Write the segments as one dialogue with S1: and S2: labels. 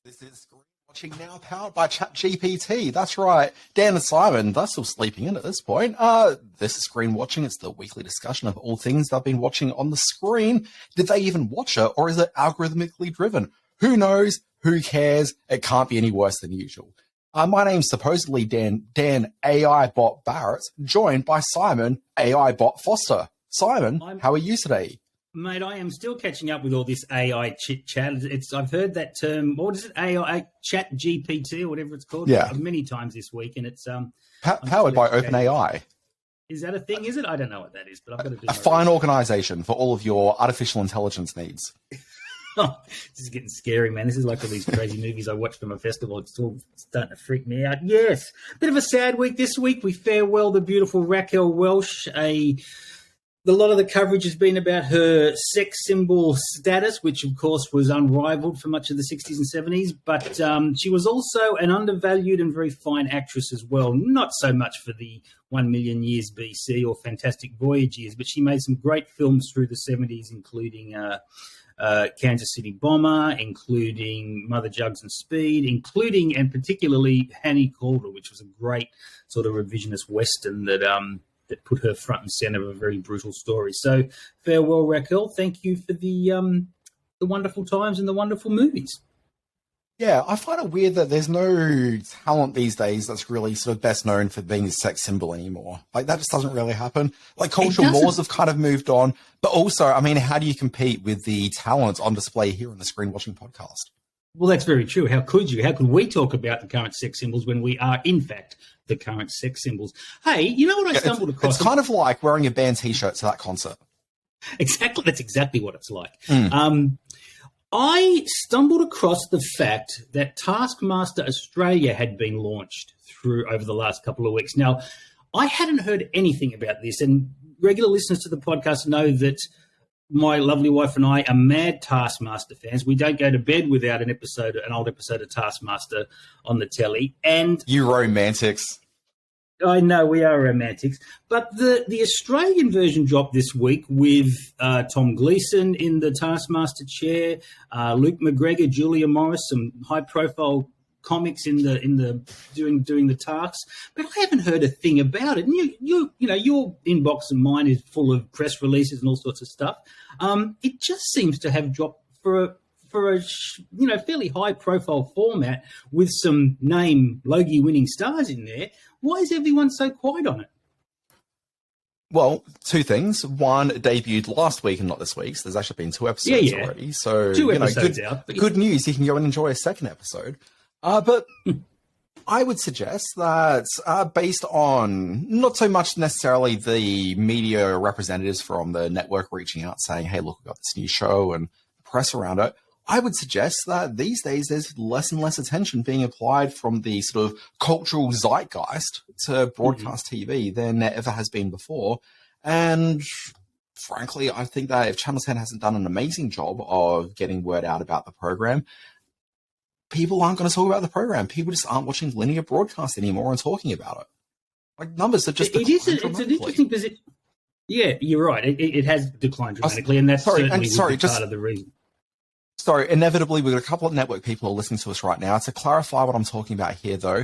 S1: This is Screen Watching Now, powered by ChatGPT. That's right. Dan and Simon, they're still sleeping in at this point. This is Screen Watching. It's the weekly discussion of all things they've been watching on the screen. Did they even watch it, or is it algorithmically driven? Who knows? Who cares? It can't be any worse than usual. My name's supposedly Dan AI Bot Barrett, joined by Simon AI Bot Foster. Simon, how are you today?
S2: Mate, I am still catching up with all this AI chit-chat. I've heard that term, what is it, AI, chat GPT or whatever it's called, many times this week, and it's...
S1: powered by OpenAI.
S2: Is that a thing, is it? I don't know what that is, but I've got to do
S1: a fine organisation for all of your artificial intelligence needs.
S2: Oh, this is getting scary, man. This is like all these crazy movies I watched from a festival. It's all starting to freak me out. Yes, bit of a sad week this week. We farewell the beautiful Raquel Welch, a lot of the coverage has been about her sex symbol status, which, of course, was unrivaled for much of the 60s and 70s. But she was also an undervalued and very fine actress as well. Not so much for the 1 Million Years BC or Fantastic Voyage years, but she made some great films through the 70s, including Kansas City Bomber, including Mother Jugs and Speed, including and particularly Hanny Calder, which was a great sort of revisionist Western that put her front and center of a very brutal story. So farewell, Raquel. Thank you for the wonderful times and the wonderful movies.
S1: Yeah, I find it weird that there's no talent these days that's really sort of best known for being a sex symbol anymore. Like, that just doesn't really happen. Like, cultural laws have kind of moved on. But also, I mean, how do you compete with the talent on display here on the Screen Watching podcast?
S2: Well, that's very true. How could you? How could we talk about the current sex symbols when we are, in fact, the current sex symbols? Hey, you know what I stumbled across?
S1: It's kind of like wearing a band T-shirt to that concert.
S2: Exactly. That's exactly what it's like. I stumbled across the fact that Taskmaster Australia had been launched over the last couple of weeks. Now, I hadn't heard anything about this, and regular listeners to the podcast know that my lovely wife and I are mad Taskmaster fans. We don't go to bed without an old episode of Taskmaster on the telly. And
S1: you romantics.
S2: I know, we are romantics. But the Australian version dropped this week with Tom Gleeson in the Taskmaster chair, Luke McGregor, Julia Morris, some high-profile comics in the doing the tasks, but I haven't heard a thing about it. And you know, your inbox and mine is full of press releases and all sorts of stuff. It just seems to have dropped for a fairly high profile format with some name Logie winning stars in there. Why is everyone so quiet on it?
S1: Well, two things. One, it debuted last week and not this week. So there's actually been 2 episodes already. So
S2: 2 episodes out.
S1: Good news. You can go and enjoy a second episode. But I would suggest that based on not so much necessarily the media representatives from the network reaching out saying, hey, look, we've got this new show and press around it, I would suggest that these days there's less and less attention being applied from the sort of cultural zeitgeist to broadcast TV than there ever has been before. And frankly, I think that if Channel 10 hasn't done an amazing job of getting word out about the program, people aren't going to talk about the program. People just aren't watching linear broadcast anymore and talking about it. Like, numbers are just
S2: it's an interesting position. Yeah, you're right. It has declined dramatically, and that's certainly part of the reason.
S1: Sorry, inevitably, we've got a couple of network people who are listening to us right now. To clarify what I'm talking about here, though,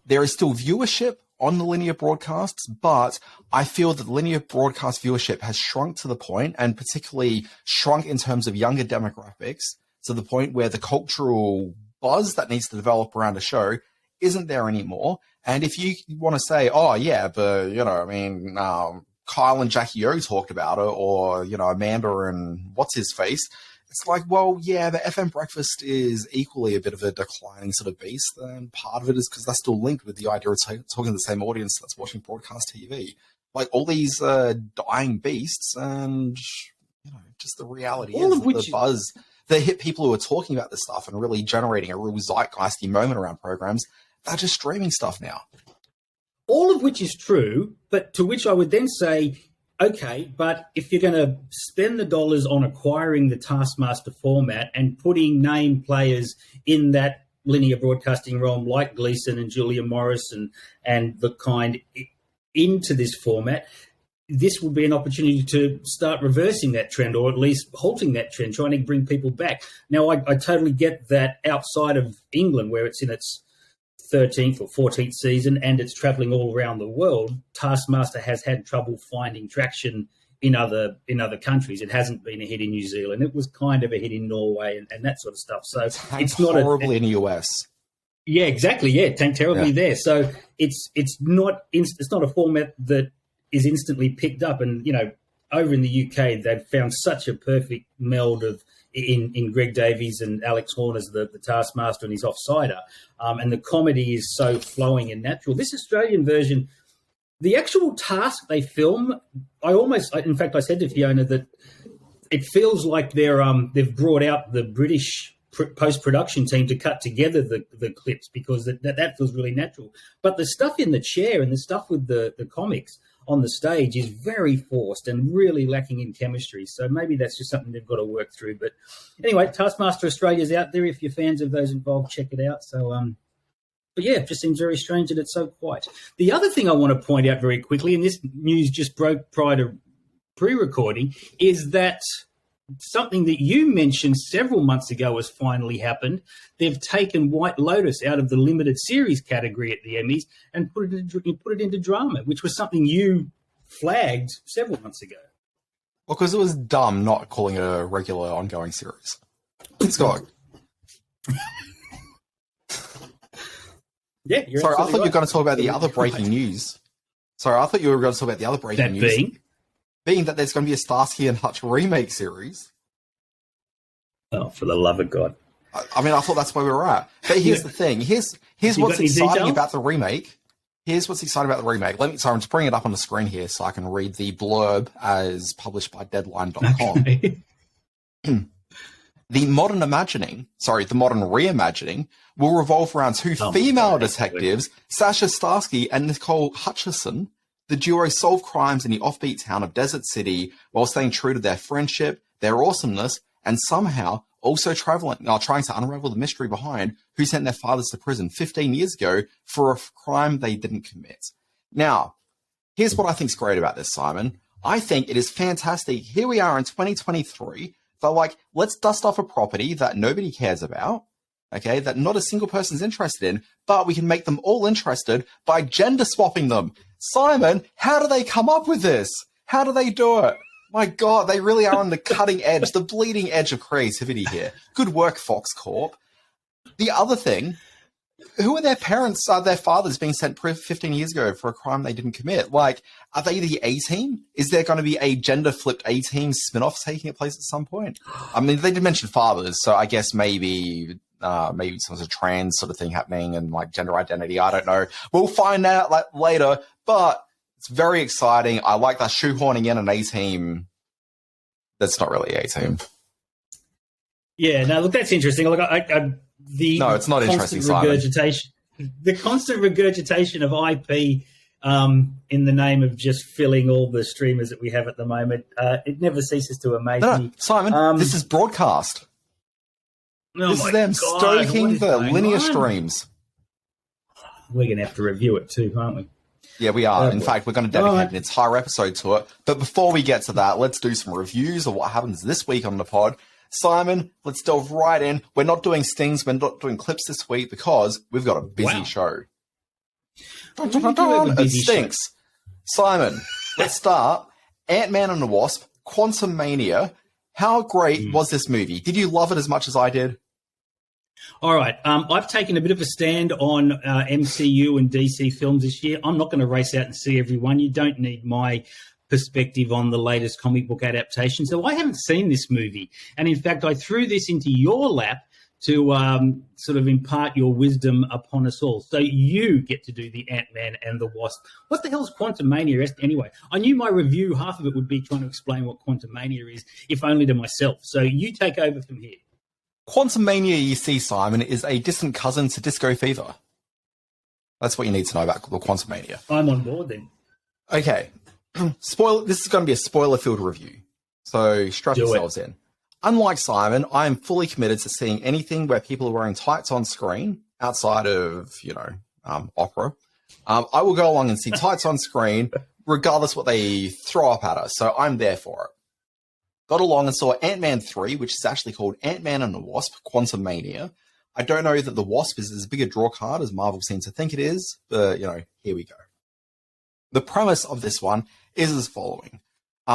S1: there is still viewership on the linear broadcasts, but I feel that linear broadcast viewership has shrunk to the point, and particularly shrunk in terms of younger demographics, to the point where the cultural buzz that needs to develop around a show isn't there anymore. And if you want to say, oh, yeah, but, you know, I mean, Kyle and Jackie O talked about it, or, you know, Amanda and what's-his-face, it's like, well, yeah, the FM breakfast is equally a bit of a declining sort of beast, and part of it is because they're still linked with the idea of talking to the same audience that's watching broadcast TV. Like, all these dying beasts, and, you know, just the reality is the buzz, the hit people who are talking about this stuff and really generating a real zeitgeisty moment around programs, they're just streaming stuff now.
S2: All of which is true, but to which I would then say, okay, but if you're going to spend the dollars on acquiring the Taskmaster format and putting name players in that linear broadcasting realm like Gleeson and Julia Morris and the kind into this format, this would be an opportunity to start reversing that trend, or at least halting that trend, trying to bring people back. Now, I totally get that outside of England, where it's in its 13th or 14th season and it's traveling all around the world, Taskmaster has had trouble finding traction in other countries. It hasn't been a hit in New Zealand. It was kind of a hit in Norway and that sort of stuff. So it's not
S1: horribly in the US.
S2: Yeah, exactly. Yeah, it tanked terribly there. So it's not a format that is instantly picked up. And over in the UK, they've found such a perfect meld of in Greg Davies and Alex Horn as the Taskmaster and his Offsider, and the comedy is so flowing and natural. This Australian version, the actual task they film, in fact, I said to Fiona that it feels like they've brought out the British post-production team to cut together the clips, because that feels really natural. But the stuff in the chair and the stuff with the comics on the stage is very forced and really lacking in chemistry. So maybe that's just something they've got to work through. But anyway, Taskmaster Australia's out there. If you're fans of those involved, check it out. So, but yeah, it just seems very strange that it's so quiet. The other thing I want to point out very quickly, and this news just broke prior to pre-recording, is that something that you mentioned several months ago has finally happened. They've taken White Lotus out of the limited series category at the Emmys and put it into drama, which was something you flagged several months ago.
S1: Well, because it was dumb not calling it a regular ongoing series. Let's go.
S2: Yeah, you're
S1: sorry, I thought you were
S2: right.
S1: going to talk about the other breaking news. Sorry, I thought you were going to talk about the other breaking news. Being that there's going to be a Starsky and Hutch remake series.
S2: Oh, for the love of God.
S1: I mean, I thought that's where we were at. But here's the thing. Here's what's exciting about the remake. Here's what's exciting about the remake. I'm just bringing it up on the screen here so I can read the blurb as published by Deadline.com.
S2: Okay.
S1: The modern reimagining will revolve around two female detectives, Sasha Starsky and Nicole Hutchison. The duo solve crimes in the offbeat town of Desert City while staying true to their friendship, their awesomeness, and somehow also trying to unravel the mystery behind who sent their fathers to prison 15 years ago for a crime they didn't commit. Now, here's what I think's great about this, Simon. I think it is fantastic. Here we are in 2023. They're like, let's dust off a property that nobody cares about, okay, that not a single person's interested in, but we can make them all interested by gender swapping them. Simon, how do they come up with this? How do they do it? My God, they really are on the cutting edge, the bleeding edge of creativity here. Good work, Fox Corp. The other thing, who are their parents, their fathers being sent 15 years ago for a crime they didn't commit? Like, are they the A-Team? Is there going to be a gender-flipped A-Team spin-off taking place at some point? I mean, they did mention fathers, so I guess maybe some sort of trans sort of thing happening and like gender identity. I don't know. We'll find out later, but it's very exciting. I like that shoehorning in an A-Team. That's not really A-Team.
S2: Yeah, no, look, that's interesting. Look,
S1: no, it's not interesting, Simon.
S2: The constant regurgitation of IP in the name of just filling all the streamers that we have at the moment, it never ceases to amaze me.
S1: Simon, this is broadcast. This is them stoking the linear streams.
S2: We're going to have to review it too, aren't we?
S1: Yeah, we are. In fact, we're going to dedicate an entire episode to it. But before we get to that, let's do some reviews of what happens this week on the pod. Simon, let's delve right in. We're not doing stings. We're not doing clips this week because we've got a busy show. It stinks. Simon, let's start. Ant-Man and the Wasp, Quantumania. How great was this movie? Did you love it as much as I did?
S2: All right. I've taken a bit of a stand on MCU and DC films this year. I'm not going to race out and see everyone. You don't need my perspective on the latest comic book adaptation. So I haven't seen this movie. And in fact, I threw this into your lap to sort of impart your wisdom upon us all. So you get to do the Ant-Man and the Wasp. What the hell's Quantumania anyway? I knew my review, half of it would be trying to explain what Quantumania is, if only to myself. So you take over from here.
S1: Quantumania, you see, Simon, is a distant cousin to Disco Fever. That's what you need to know about the Quantumania.
S2: I'm on board then.
S1: Okay. This is going to be a spoiler-filled review. So strap yourselves in. Unlike Simon, I am fully committed to seeing anything where people are wearing tights on screen outside of, opera. I will go along and see tights on screen regardless what they throw up at us. So I'm there for it. Got along and saw Ant-Man 3, which is actually called Ant-Man and the Wasp, Quantumania. I don't know that the Wasp is as big a draw card as Marvel seems to think it is, but, here we go. The premise of this one is as following.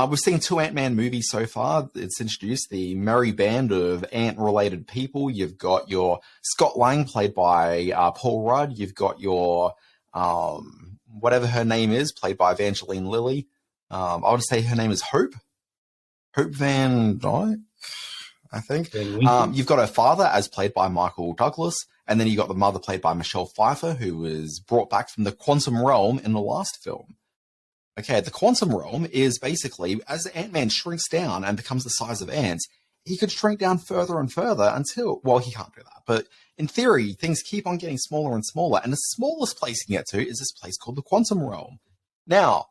S1: We've seen 2 Ant-Man movies so far. It's introduced the merry band of ant-related people. You've got your Scott Lang, played by Paul Rudd. You've got your, whatever her name is, played by Evangeline Lilly. I want to say her name is Hope. Hope Van Dyke, I think. You've got her father, as played by Michael Douglas. And then you got the mother, played by Michelle Pfeiffer, who was brought back from the quantum realm in the last film. Okay, the quantum realm is basically, as Ant-Man shrinks down and becomes the size of ants, he could shrink down further and further until, well, he can't do that. But in theory, things keep on getting smaller and smaller. And the smallest place you can get to is this place called the quantum realm. Now,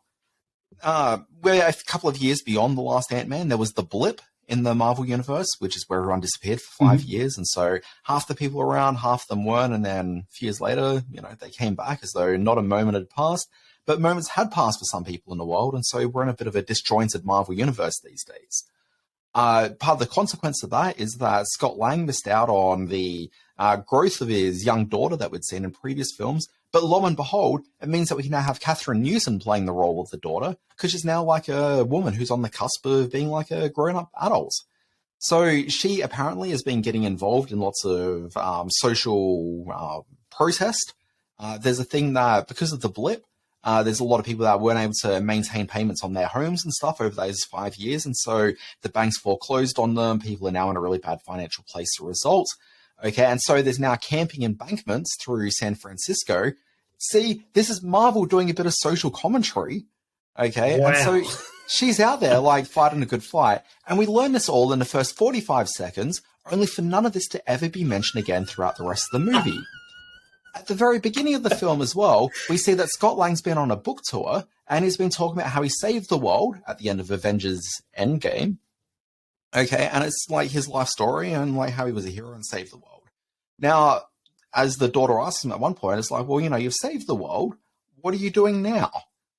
S1: we're a couple of years beyond the last Ant-Man. There was the blip in the Marvel universe, which is where everyone disappeared for 5 years. And so half the people around, half of them weren't. And then a few years later, they came back as though not a moment had passed. But moments had passed for some people in the world, and so we're in a bit of a disjointed Marvel universe these days. Part of the consequence of that is that Scott Lang missed out on the growth of his young daughter that we'd seen in previous films. But lo and behold, it means that we can now have Catherine Newton playing the role of the daughter, because she's now like a woman who's on the cusp of being like a grown-up adult. So she apparently has been getting involved in lots of social protest. There's a thing that, because of the blip, there's a lot of people that weren't able to maintain payments on their homes and stuff over those 5 years. And so the banks foreclosed on them. People are now in a really bad financial place as a result. Okay, and so there's now camping embankments through San Francisco. See, this is Marvel doing a bit of social commentary. Okay,
S2: wow.
S1: And so she's out there like fighting a good fight. And we learn this all in the first 45 seconds, only for none of this to ever be mentioned again throughout the rest of the movie. At the very beginning of the film as well, we see that Scott Lang's been on a book tour and he's been talking about how he saved the world at the end of Avengers Endgame. Okay, and it's like his life story and like how he was a hero and saved the world. Now, as the daughter asks him at one point, it's like, well, you've saved the world. What are you doing now?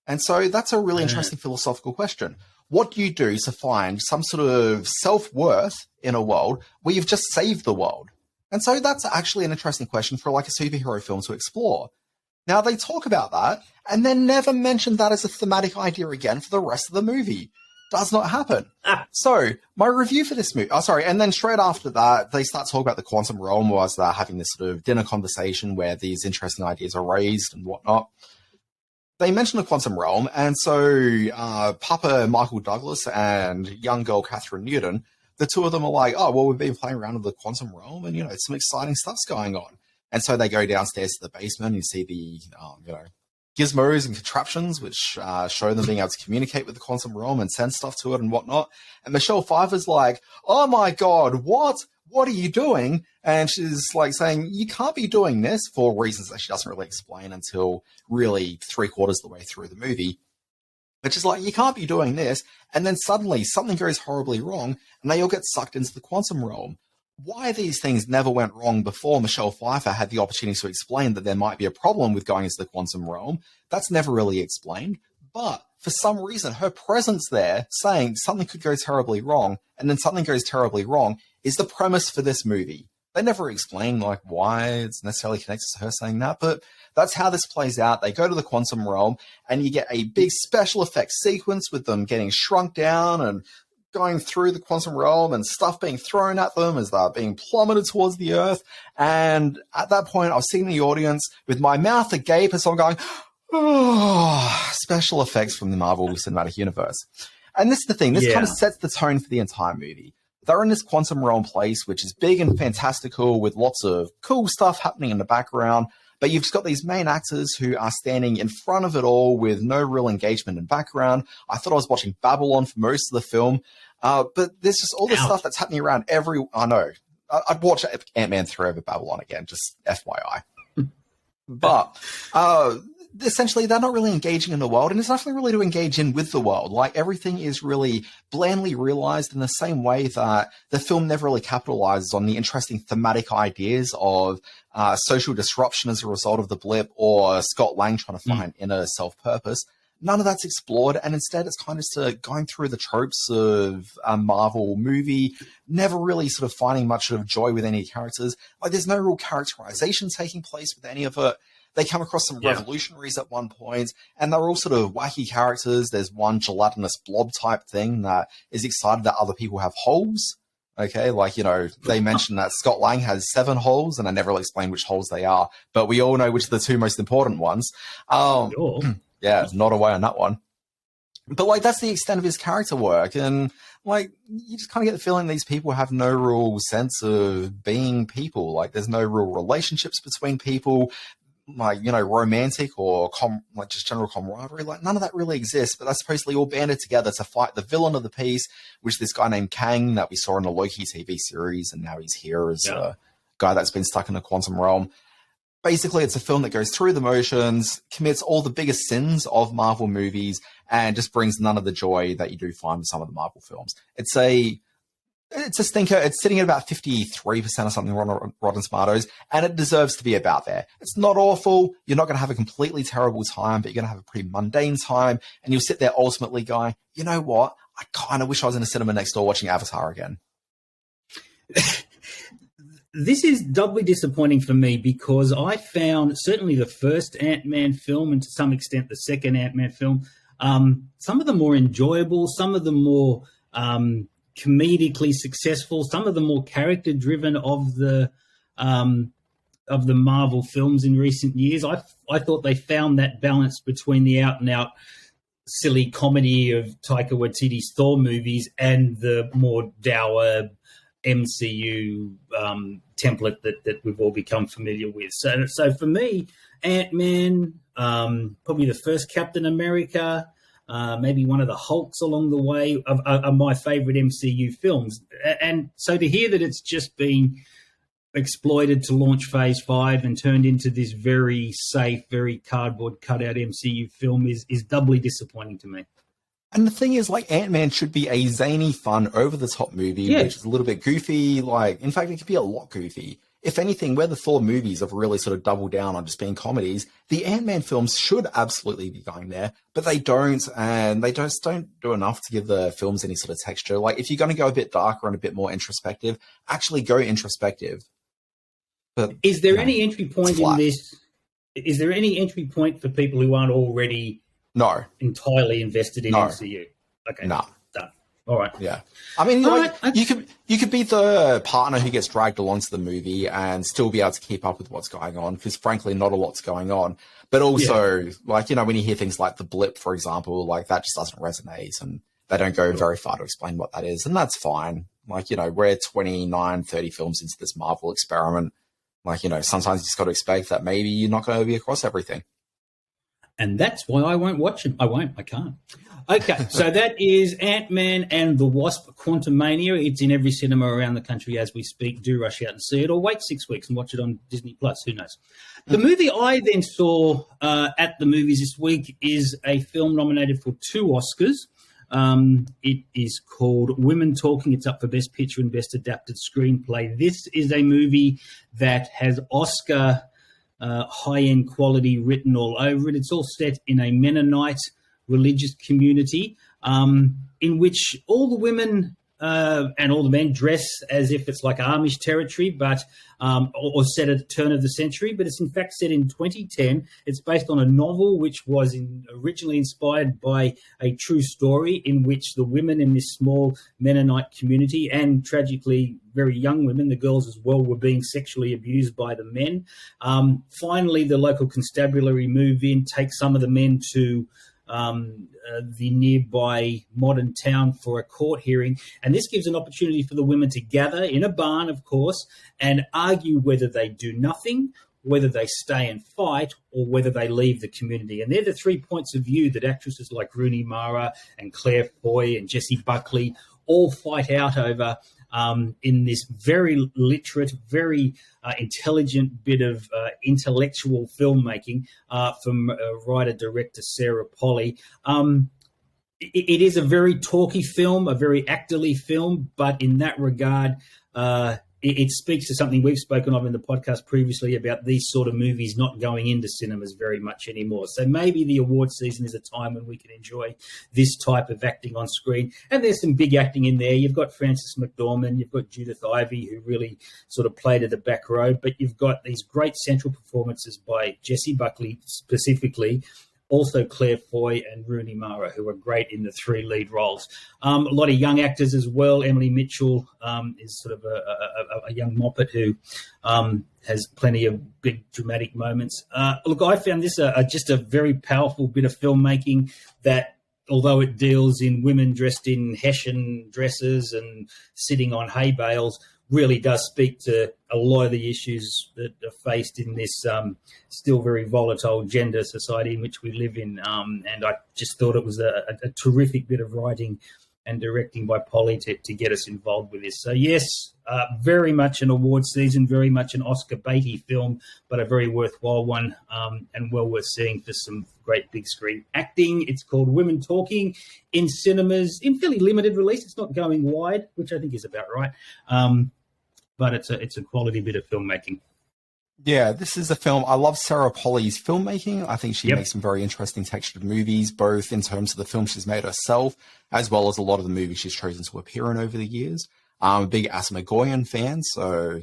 S1: And so that's a really interesting philosophical question. What do you do to find some sort of self-worth in a world where you've just saved the world? And so that's actually an interesting question for like a superhero film to explore. Now, they talk about that and then never mention that as a thematic idea again for the rest of the movie. Does not happen. So my review for this movie, and then straight after that, they start talking about the quantum realm whilst they're having this sort of dinner conversation where these interesting ideas are raised and whatnot. They mention the quantum realm, and so Papa Michael Douglas and young girl Catherine Newton, the two of them are like, oh, well, we've been playing around with the quantum realm and, some exciting stuff's going on. And so they go downstairs to the basement and you see the, gizmos and contraptions, which show them being able to communicate with the quantum realm and send stuff to it and whatnot. And Michelle Pfeiffer's like, oh my God, what? What are you doing? And she's like saying, you can't be doing this, for reasons that she doesn't really explain until really 3/4 of the way through the movie. But she's like, you can't be doing this. And then suddenly something goes horribly wrong and they all get sucked into the quantum realm. Why these things never went wrong before Michelle Pfeiffer had the opportunity to explain that there might be a problem with going into the quantum realm, that's never really explained. But for some reason, her presence there saying something could go terribly wrong and then something goes terribly wrong is the premise for this movie. They never explain like why it's necessarily connected to her saying that, but that's how this plays out. They go to the quantum realm and you get a big special effects sequence with them getting shrunk down and going through the quantum realm and stuff being thrown at them as they're being plummeted towards the earth. And at that point, I was sitting in the audience with my mouth agape as I'm going, oh, special effects from the Marvel Cinematic Universe. And this is the thing, this kind of sets the tone for the entire movie. They're in this quantum realm place, which is big and fantastical with lots of cool stuff happening in the background. But you've just got these main actors who are standing in front of it all with no real engagement in background. I thought I was watching Babylon for most of the film. But there's just all this stuff that's happening around I know. I'd watch Ant-Man 3 over Babylon again, just FYI. But essentially, they're not really engaging in the world, and there's nothing really to engage in with the world. Like, everything is really blandly realized in the same way that the film never really capitalizes on the interesting thematic ideas of social disruption as a result of the blip or Scott Lang trying to find inner self-purpose. none of that's explored. And instead it's kind of just going through the tropes of a Marvel movie, never really sort of finding much sort of joy with any characters. Like there's no real characterization taking place with any of it. They come across some revolutionaries at one point, and they're all sort of wacky characters. There's one gelatinous blob type thing that is excited that other people have holes. Okay, like, they mentioned that Scott Lang has 7 holes, and I never really explained which holes they are, but we all know which are the 2 most important ones. Yeah, not away on that one. But, like, that's the extent of his character work, and, like, you just kind of get the feeling these people have no real sense of being people. Like, there's no real relationships between people. Like, romantic or like just general camaraderie, like none of that really exists, but they're supposedly all banded together to fight the villain of the piece, which is this guy named Kang that we saw in the Loki TV series, and now he's here as a guy that's been stuck in the quantum realm. Basically, it's a film that goes through the motions, commits all the biggest sins of Marvel movies, and just brings none of the joy that you do find with some of the Marvel films. It's a stinker. It's sitting at about 53% or something on Rotten Tomatoes, and it deserves to be about there. It's not awful. You're not going to have a completely terrible time, but you're going to have a pretty mundane time, and you'll sit there ultimately going, you know what? I kind of wish I was in a cinema next door watching Avatar again.
S2: This is doubly disappointing for me because I found certainly the first Ant-Man film, and to some extent the second Ant-Man film, some of them more enjoyable, some of them more comedically successful, some of the more character driven of the Marvel films in recent years. I thought they found that balance between the out and out silly comedy of Taika Waititi's Thor movies and the more dour MCU template that we've all become familiar with. So for me, Ant-Man, probably the first Captain America, maybe one of the Hulks along the way are my favorite MCU films. And so to hear that it's just been exploited to launch Phase 5 and turned into this very safe, very cardboard cutout MCU film is doubly disappointing to me.
S1: And the thing is, like, Ant-Man should be a zany, fun, over-the-top movie, which is a little bit goofy. Like, in fact, it could be a lot goofy. If anything, where the Thor movies have really sort of doubled down on just being comedies, the Ant-Man films should absolutely be going there, but they don't, and they just don't do enough to give the films any sort of texture. Like, if you're going to go a bit darker and a bit more introspective, actually go introspective. But
S2: is there any entry point in this? Is there any entry point for people who aren't already entirely invested in MCU? Okay.
S1: No.
S2: Done. All right.
S1: Yeah. I mean, you could be the partner who gets dragged along to the movie and still be able to keep up with what's going on, because frankly, not a lot's going on. But also, like, when you hear things like the blip, for example, like that just doesn't resonate, and they don't go very far to explain what that is. And that's fine. Like, we're 29, 30 films into this Marvel experiment. Like, sometimes you just got to expect that maybe you're not going to be across everything.
S2: And that's why I won't watch it. I can't. Okay, so that is Ant-Man and the Wasp, Quantumania. It's in every cinema around the country as we speak. Do rush out and see it, or wait 6 weeks and watch it on Disney+. Who knows? The movie I then saw at the movies this week is a film nominated for 2 Oscars. It is called Women Talking. It's up for Best Picture and Best Adapted Screenplay. This is a movie that has Oscar high-end quality written all over it. It's all set in a Mennonite religious community in which all the women and all the men dress as if it's like Amish territory, but or set at the turn of the century. But it's in fact set in 2010. It's based on a novel which was originally inspired by a true story in which the women in this small Mennonite community, and tragically very young women, the girls as well, were being sexually abused by the men. Finally, the local constabulary move in, take some of the men to the nearby modern town for a court hearing. And this gives an opportunity for the women to gather in a barn, of course, and argue whether they do nothing, whether they stay and fight, or whether they leave the community. And they're the 3 points of view that actresses like Rooney Mara and Claire Foy and Jessie Buckley all fight out over in this very literate, very intelligent bit of intellectual filmmaking from writer-director Sarah Polley. It is a very talky film, a very actorly film, but in that regard, it speaks to something we've spoken of in the podcast previously about these sort of movies not going into cinemas very much anymore. So maybe the award season is a time when we can enjoy this type of acting on screen. And there's some big acting in there. You've got Frances McDormand, you've got Judith Ivey, who really sort of played at the back row, but you've got these great central performances by Jessie Buckley specifically, also Claire Foy and Rooney Mara, who are great in the three lead roles. A lot of young actors as well. Emily Mitchell is sort of a young moppet who has plenty of big dramatic moments. Look, I found this just a very powerful bit of filmmaking that, although it deals in women dressed in Hessian dresses and sitting on hay bales, really does speak to a lot of the issues that are faced in this still very volatile gender society in which we live in. And I just thought it was a terrific bit of writing and directing by Polly to get us involved with this. So, yes, very much an award season, very much an Oscar baity film, but a very worthwhile one and well worth seeing for some great big screen acting. It's called Women Talking in cinemas in fairly limited release. It's not going wide, which I think is about right. But it's a quality bit of filmmaking.
S1: Yeah, this is a film. I love Sarah Polley's filmmaking. I think she makes some very interesting textured movies, both in terms of the film she's made herself, as well as a lot of the movies she's chosen to appear in over the years. I'm a big Asa McGoyan fan, so,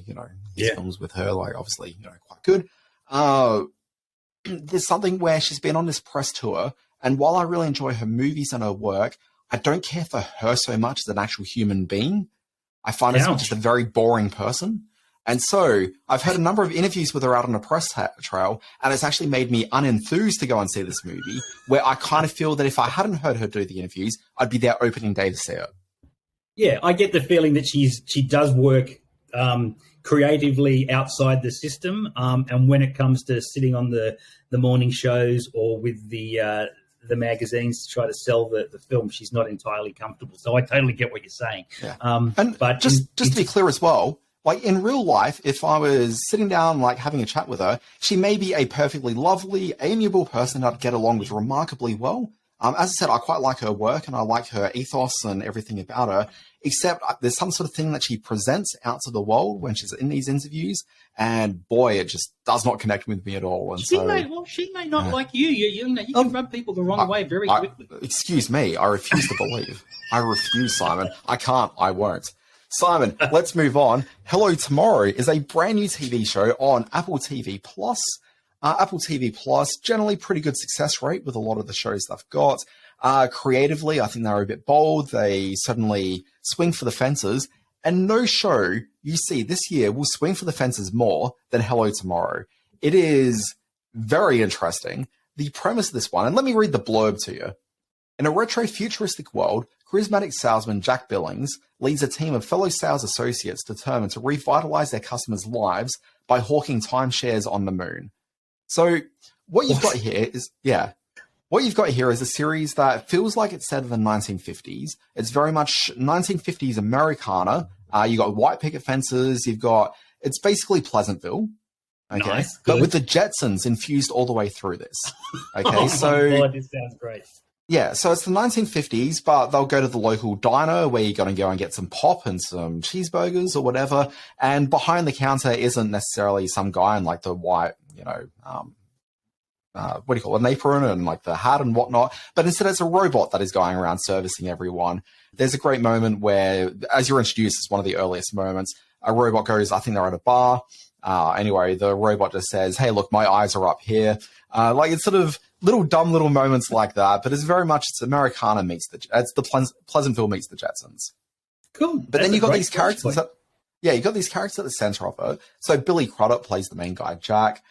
S1: his films with her, obviously, quite good. There's something where she's been on this press tour, and while I really enjoy her movies and her work, I don't care for her so much as an actual human being. I find her just a very boring person. And so I've heard a number of interviews with her out on a press trail, and it's actually made me unenthused to go and see this movie, where I kind of feel that if I hadn't heard her do the interviews, I'd be there opening day to see it.
S2: Yeah, I get the feeling that she does work creatively outside the system. And when it comes to sitting on the morning shows or with the magazines to try to sell the film, she's not entirely comfortable. So I totally get what you're saying.
S1: Yeah. But just to be clear as well, in real life, if I was sitting down, having a chat with her, she may be a perfectly lovely, amiable person I'd get along with remarkably well. As I said, I quite like her work and I like her ethos and everything about her, except there's some sort of thing that she presents out to the world when she's in these interviews, and boy, it just does not connect with me at all. And she
S2: may not like you. You can rub people the wrong way very quickly.
S1: Excuse me, I refuse to believe. I refuse, Simon. I can't. I won't. Simon, let's move on. Hello Tomorrow is a brand new TV show on Apple TV Plus. Apple TV Plus, generally pretty good success rate with a lot of the shows they've got. Creatively, I think they're a bit bold. They certainly swing for the fences. And no show you see this year will swing for the fences more than Hello Tomorrow. It is very interesting. The premise of this one, and let me read the blurb to you. In a retro-futuristic world, charismatic salesman Jack Billings leads a team of fellow sales associates determined to revitalize their customers' lives by hawking timeshares on the moon. So what you've got here is, what you've got here is a series that feels like it's set in the 1950s. It's very much 1950s Americana. You got white picket fences. It's basically Pleasantville. Okay.
S2: Nice,
S1: but with the Jetsons infused all the way through this. Okay.
S2: This sounds great.
S1: Yeah, so it's the 1950s, but they'll go to the local diner where you're going to go and get some pop and some cheeseburgers or whatever. And behind the counter isn't necessarily some guy in the white, an apron and the hat and whatnot. But instead it's a robot that is going around servicing everyone. There's a great moment where, as you're introduced, it's one of the earliest moments. A robot goes, I think they're at a bar. Anyway, the robot just says, hey, look, my eyes are up here. It's sort of dumb little moments like that, but it's very much, it's Americana meets it's the Pleasantville meets the Jetsons.
S2: Cool.
S1: But then you've got these characters you got these characters at the center of it. So Billy Crudup plays the main guy, Jack.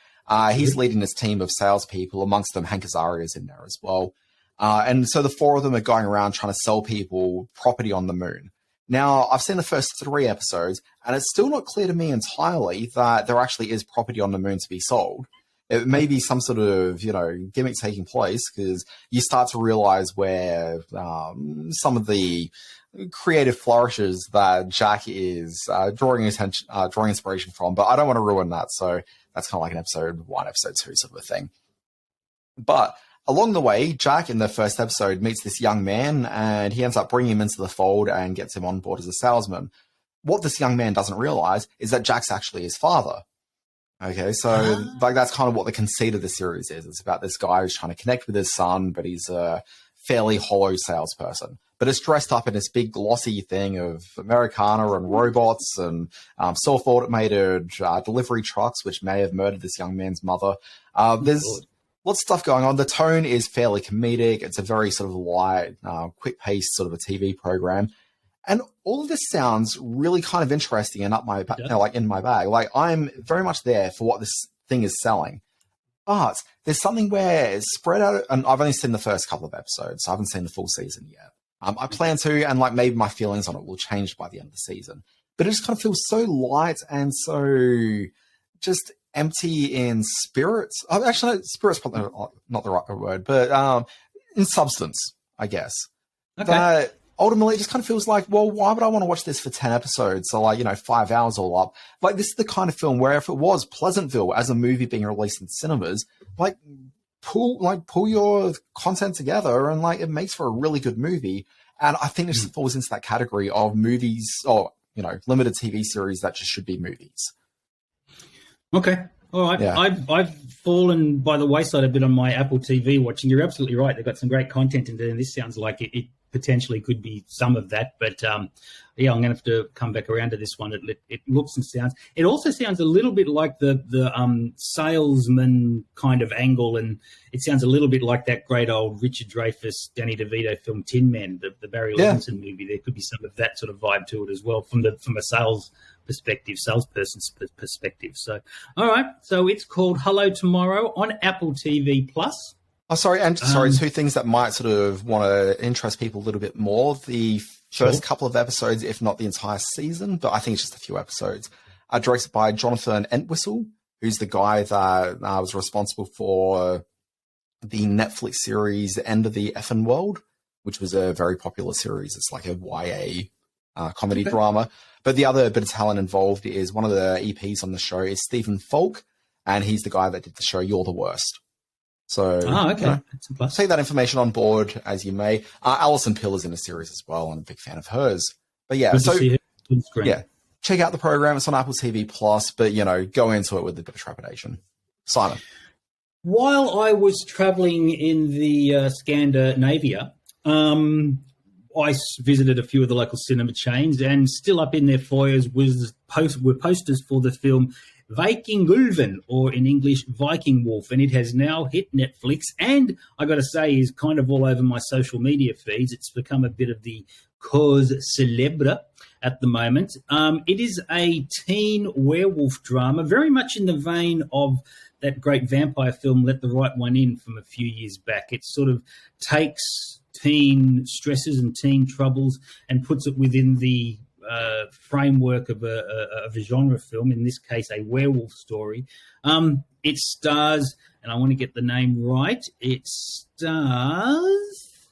S1: He's leading this team of salespeople. Amongst them, Hank Azaria's in there as well. And so the four of them are going around trying to sell people property on the moon. Now, I've seen the first 3 episodes, and it's still not clear to me entirely that there actually is property on the moon to be sold. It may be some sort of, gimmick taking place, because you start to realize where some of the creative flourishes that Jack is drawing inspiration from. But I don't want to ruin that, so that's kind of like an episode 1, episode 2 sort of a thing. But along the way, Jack in the first episode meets this young man, and he ends up bringing him into the fold and gets him on board as a salesman. what this young man doesn't realize is that Jack's actually his father. Okay, so like that's kind of what the conceit of the series is. It's about this guy who's trying to connect with his son, but he's a fairly hollow salesperson. But it's dressed up in this big glossy thing of Americana and robots and self-automated delivery trucks, which may have murdered this young man's mother. There's lots of stuff going on. The tone is fairly comedic. It's a very sort of light, quick-paced sort of a TV program. And all of this sounds really kind of interesting and up my like in my bag. Like I'm very much there for what this thing is selling. But there's something where it's spread out, and I've only seen the first couple of episodes, so I haven't seen the full season yet. I plan to, and like maybe my feelings on it will change by the end of the season. But it just kind of feels so light and so just empty in spirits. Actually, no, spirit's probably not the right word, but in substance, I guess.
S2: Okay.
S1: That ultimately, it just kind of feels like, well, why would I want to watch this for 10 episodes? So, like, 5 hours all up. Like, this is the kind of film where if it was Pleasantville as a movie being released in cinemas, like, pull your content together and, like, it makes for a really good movie. And I think this falls into that category of movies or, limited TV series that just should be movies.
S2: Okay. All right. Yeah. I've fallen by the wayside a bit on my Apple TV watching. You're absolutely right. They've got some great content in there, and this sounds like it potentially could be some of that. But, I'm going to have to come back around to this one. It looks and sounds. It also sounds a little bit like the salesman kind of angle, and it sounds a little bit like that great old Richard Dreyfuss, Danny DeVito film Tin Men, the Barry Levinson movie. There could be some of that sort of vibe to it as well from a salesperson's perspective. So, all right. So it's called Hello Tomorrow on Apple TV Plus.
S1: Oh, sorry. And sorry, two things that might sort of want to interest people a little bit more. The first couple of episodes, if not the entire season, but I think it's just a few episodes, are directed by Jonathan Entwistle, who's the guy that was responsible for the Netflix series End of the Effin' World, which was a very popular series. It's like a YA comedy drama. But the other bit of talent involved is one of the EPs on the show is Stephen Falk, and he's the guy that did the show You're the Worst. So
S2: That's a plus.
S1: Take that information on board as you may. Alison Pill is in the series as well. I'm a big fan of hers. But yeah, check out the program. It's on Apple TV Plus, but go into it with a bit of trepidation. Simon.
S2: While I was traveling in the Scandinavia, I visited a few of the local cinema chains, and still up in their foyers were posters for the film Viking Wolf, or in English, Viking Wolf, and it has now hit Netflix, and I got to say is kind of all over my social media feeds. It's become a bit of the cause célèbre at the moment. It is a teen werewolf drama, very much in the vein of that great vampire film Let the Right One In from a few years back. It sort of takes teen stresses and teen troubles and puts it within the framework of a genre film, in this case a werewolf story. It stars, and I want to get the name right, it stars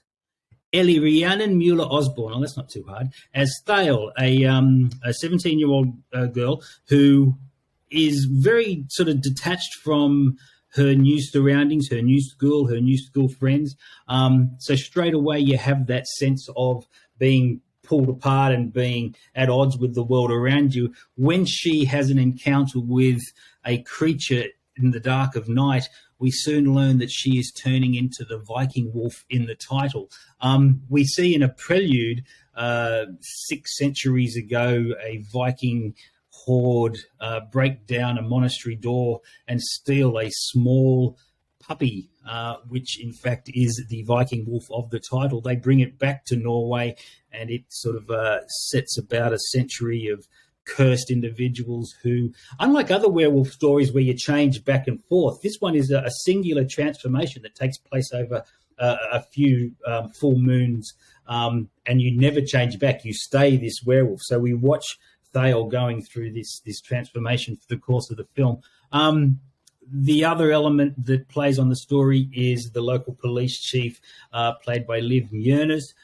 S2: Ellie Rhiannon Mueller-Osborne, that's not too hard, as Thale, a 17-year-old girl who is very sort of detached from her new surroundings, her new school friends. So straight away you have that sense of being pulled apart and being at odds with the world around you. When she has an encounter with a creature in the dark of night, we soon learn that she is turning into the Viking wolf in the title. We see in a prelude 6 centuries ago a Viking horde break down a monastery door and steal a small puppy, which in fact is the Viking wolf of the title. They bring it back to Norway, and it sort of sets about a century of cursed individuals who, unlike other werewolf stories where you change back and forth, this one is a singular transformation that takes place over a few full moons, and you never change back. You stay this werewolf. So we watch Thale going through this transformation for the course of the film. The other element that plays on the story is the local police chief, played by Liv Mjerners.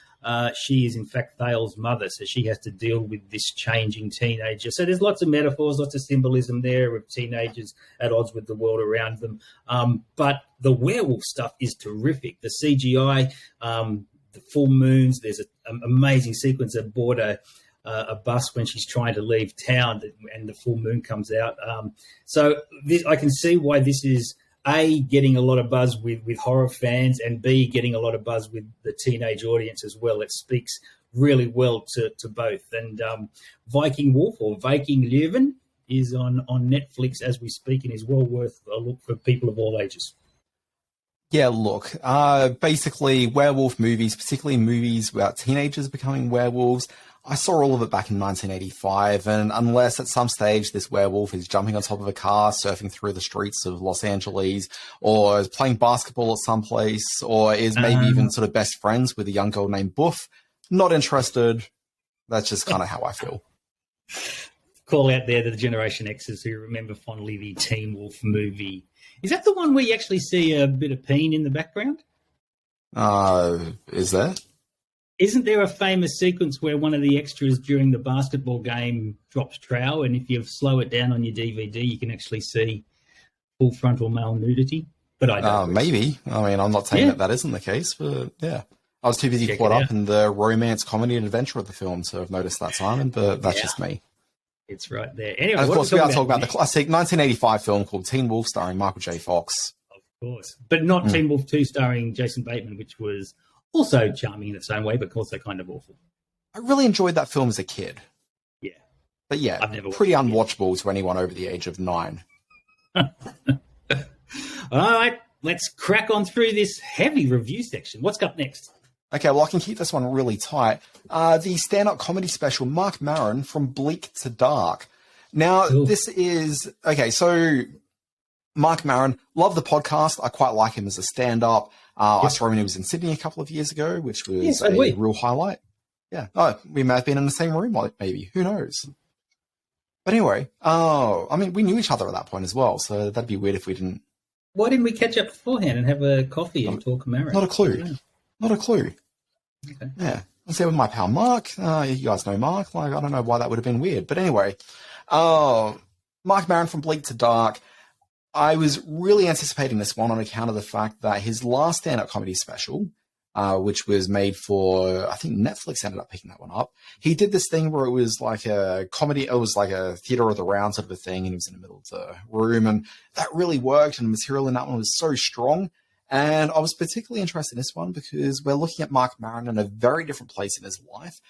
S2: She is, in fact, Thale's mother, so she has to deal with this changing teenager. So there's lots of metaphors, lots of symbolism there of teenagers at odds with the world around them. But the werewolf stuff is terrific. The CGI, the full moons, there's an amazing sequence aboard a a bus when she's trying to leave town, and the full moon comes out. So I can see why this is A, getting a lot of buzz with horror fans, and B, getting a lot of buzz with the teenage audience as well. It speaks really well to both. And Viking Wolf, or Viking Leven, is on Netflix as we speak, and is well worth a look for people of all ages.
S1: Yeah, look, basically werewolf movies, particularly movies about teenagers becoming werewolves, I saw all of it back in 1985, and unless at some stage this werewolf is jumping on top of a car, surfing through the streets of Los Angeles, or is playing basketball at some place, or is maybe even sort of best friends with a young girl named Buff, not interested. That's just kind of how I feel.
S2: Call out there to the Generation Xers who remember fondly the Teen Wolf movie. Is that the one where you actually see a bit of peen in the background?
S1: Is that?
S2: Isn't there a famous sequence where one of the extras during the basketball game drops trowel, and if you slow it down on your DVD, you can actually see full frontal male nudity? But I don't.
S1: Maybe. I mean, I'm not saying that isn't the case, but yeah. I was too busy caught up in the romance, comedy, and adventure of the film to have noticed that, Simon, but that's just me.
S2: It's right there. Anyway,
S1: and of course, we are talking about the classic 1985 film called Teen Wolf, starring Michael J. Fox.
S2: Of course. But not Teen Wolf 2, starring Jason Bateman, which was also charming in its own way, but also kind of awful.
S1: I really enjoyed that film as a kid.
S2: Yeah.
S1: But yeah, pretty unwatchable to anyone over the age of 9.
S2: All right, let's crack on through this heavy review section. What's up next?
S1: Okay, well, I can keep this one really tight. The stand-up comedy special, Marc Maron, From Bleak to Dark. Now, this is... Okay, so Marc Maron, love the podcast. I quite like him as a stand-up. I saw him when he was in Sydney a couple of years ago, which was a real highlight. Yeah. Oh, we may have been in the same room, maybe. Who knows? But anyway, I mean, we knew each other at that point as well, so that'd be weird if we didn't...
S2: Why didn't we catch up beforehand and have a coffee and talk Maron?
S1: Not a clue. Yeah. Not a clue.
S2: Okay.
S1: Yeah. I was there with my pal Mark. You guys know Mark. Like, I don't know why that would have been weird. But anyway, Marc Maron, From Bleak to Dark. I was really anticipating this one on account of the fact that his last stand-up comedy special, which was made for, I think Netflix ended up picking that one up. He did this thing where it was like a comedy, it was like a theater of the round sort of a thing, and he was in the middle of the room, and that really worked, and the material in that one was so strong. And I was particularly interested in this one because we're looking at Marc Maron in a very different place in his life.